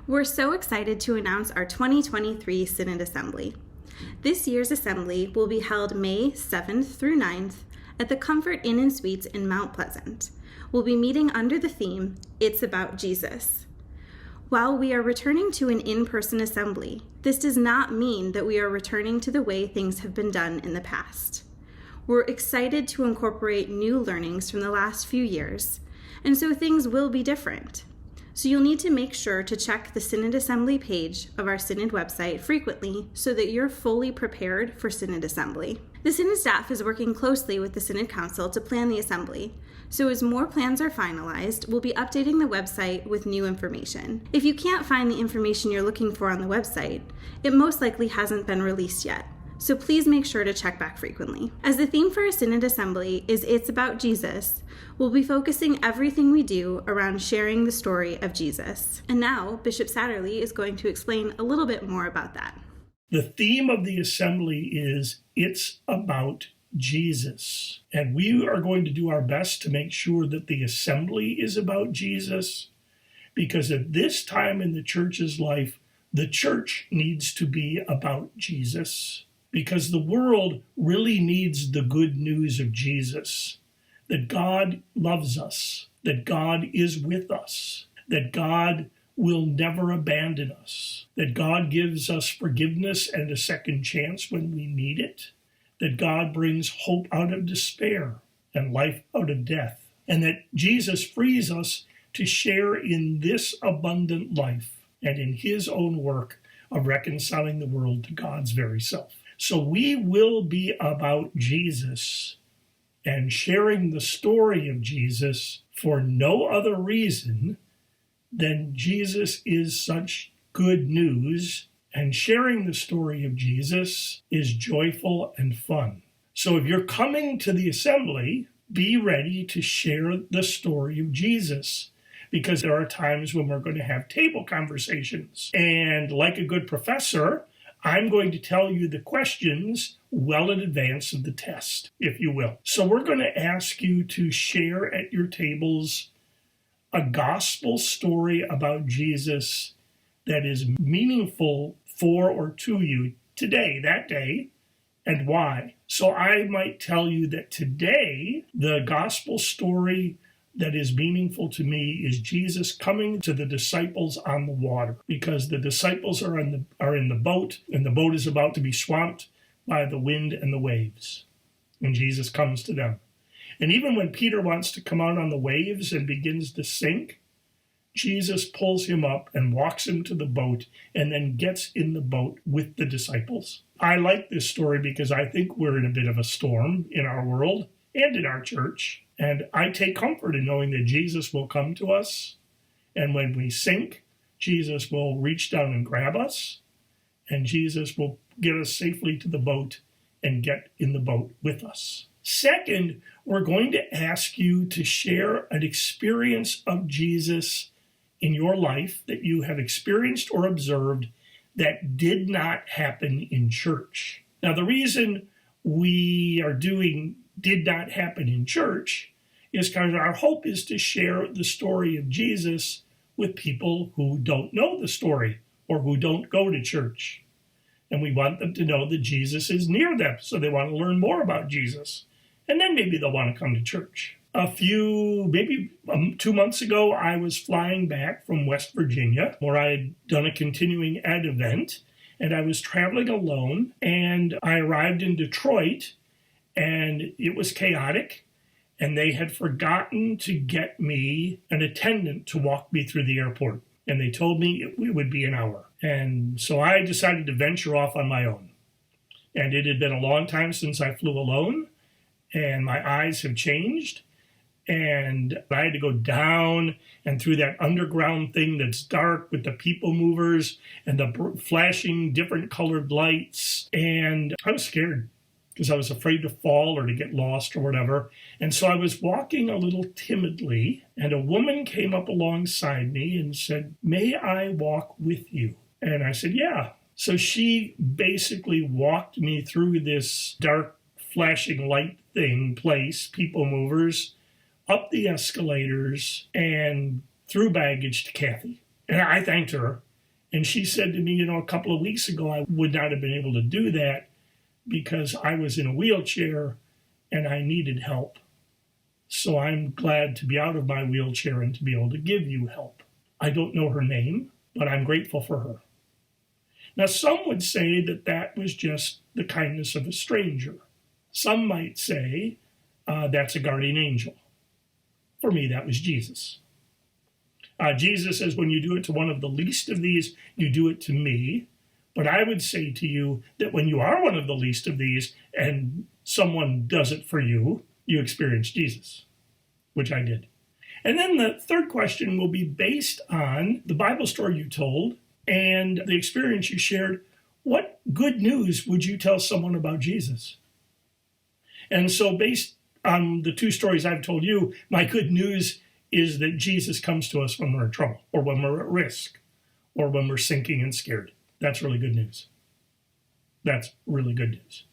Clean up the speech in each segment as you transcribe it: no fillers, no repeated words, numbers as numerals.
We're so excited to announce our 2023 Synod Assembly. This year's assembly will be held May 7th through 9th at the Comfort Inn and Suites in Mount Pleasant. We'll be meeting under the theme, It's About Jesus. While we are returning to an in-person assembly, this does not mean that we are returning to the way things have been done in the past. We're excited to incorporate new learnings from the last few years, and so things will be different. So you'll need to make sure to check the Synod Assembly page of our Synod website frequently so that you're fully prepared for Synod Assembly. The Synod staff is working closely with the Synod Council to plan the assembly, so as more plans are finalized, we'll be updating the website with new information. If you can't find the information you're looking for on the website, it most likely hasn't been released yet, so please make sure to check back frequently. As the theme for our Synod Assembly is It's About Jesus, we'll be focusing everything we do around sharing the story of Jesus. And now, Bishop Satterley is going to explain a little bit more about that. The theme of the assembly is It's About Jesus. And we are going to do our best to make sure that the assembly is about Jesus, because at this time in the church's life, the church needs to be about Jesus, because the world really needs the good news of Jesus, that God loves us, that God is with us, that God will never abandon us, that God gives us forgiveness and a second chance when we need it, that God brings hope out of despair and life out of death, and that Jesus frees us to share in this abundant life and in his own work of reconciling the world to God's very self. So we will be about Jesus and sharing the story of Jesus for no other reason than Jesus is such good news, and sharing the story of Jesus is joyful and fun. So if you're coming to the assembly, be ready to share the story of Jesus, because there are times when we're going to have table conversations. And like a good professor, I'm going to tell you the questions well in advance of the test, if you will. So we're going to ask you to share at your tables a gospel story about Jesus that is meaningful for or to you today, that day, and why. So I might tell you that today, the gospel story that is meaningful to me is Jesus coming to the disciples on the water, because the disciples are in the boat, and the boat is about to be swamped by the wind and the waves. And Jesus comes to them. And even when Peter wants to come out on the waves and begins to sink, Jesus pulls him up and walks him to the boat and then gets in the boat with the disciples. I like this story because I think we're in a bit of a storm in our world and in our church. And I take comfort in knowing that Jesus will come to us. And when we sink, Jesus will reach down and grab us. And Jesus will get us safely to the boat and get in the boat with us. Second, we're going to ask you to share an experience of Jesus in your life that you have experienced or observed that did not happen in church. Now, the reason we are doing did not happen in church is because our hope is to share the story of Jesus with people who don't know the story or who don't go to church. And we want them to know that Jesus is near them, so they want to learn more about Jesus. And then maybe they'll want to come to church. Maybe 2 months ago, I was flying back from West Virginia, where I had done a continuing ed event, and I was traveling alone, and I arrived in Detroit, and it was chaotic, and they had forgotten to get me an attendant to walk me through the airport, and they told me it would be an hour. And so I decided to venture off on my own. And it had been a long time since I flew alone, and my eyes have changed. And I had to go down and through that underground thing that's dark with the people movers and the flashing different colored lights. And I was scared because I was afraid to fall or to get lost or whatever. And so I was walking a little timidly, and a woman came up alongside me and said, "May I walk with you?" And I said, "Yeah." So she basically walked me through this dark flashing light place, people movers, up the escalators, and threw baggage to Kathy. And I thanked her, And she said to me, a couple of weeks ago, I would not have been able to do that because I was in a wheelchair and I needed help. So I'm glad to be out of my wheelchair and to be able to give you help. I don't know her name, but I'm grateful for her. Now, some would say that that was just the kindness of a stranger. Some might say that's a guardian angel. For me, that was Jesus. Jesus says, when you do it to one of the least of these, you do it to me. But I would say to you that when you are one of the least of these and someone does it for you, you experience Jesus, which I did. And then the third question will be based on the Bible story you told and the experience you shared. What good news would you tell someone about Jesus? And so based on the two stories I've told you, my good news is that Jesus comes to us when we're in trouble or when we're at risk or when we're sinking and scared. That's really good news. That's really good news.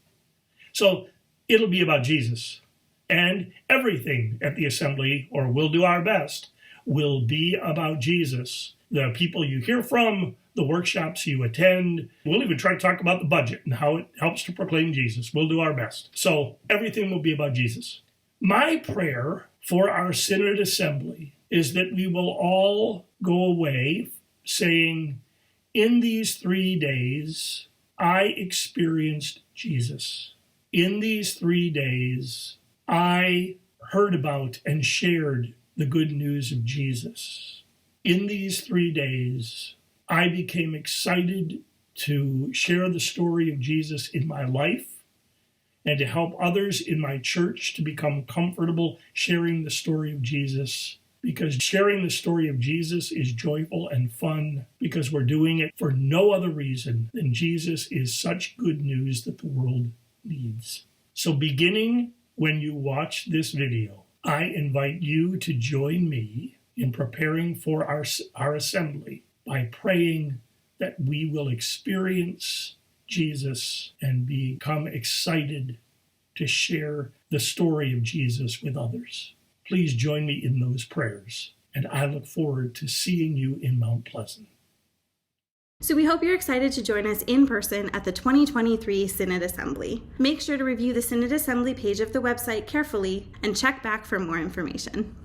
So it'll be about Jesus. And everything at the assembly, or we'll do our best, will be about Jesus. The people you hear from, the workshops you attend, we'll even try to talk about the budget and how it helps to proclaim Jesus. We'll do our best. So everything will be about Jesus. My prayer for our Synod assembly is that we will all go away saying, in these 3 days, I experienced Jesus. In these 3 days, I heard about and shared the good news of Jesus. In these 3 days, I became excited to share the story of Jesus in my life and to help others in my church to become comfortable sharing the story of Jesus, because sharing the story of Jesus is joyful and fun, because we're doing it for no other reason than Jesus is such good news that the world needs. So beginning when you watch this video, I invite you to join me in preparing for our assembly by praying that we will experience Jesus and become excited to share the story of Jesus with others. Please join me in those prayers, and I look forward to seeing you in Mount Pleasant. So we hope you're excited to join us in person at the 2023 Synod Assembly. Make sure to review the Synod Assembly page of the website carefully and check back for more information.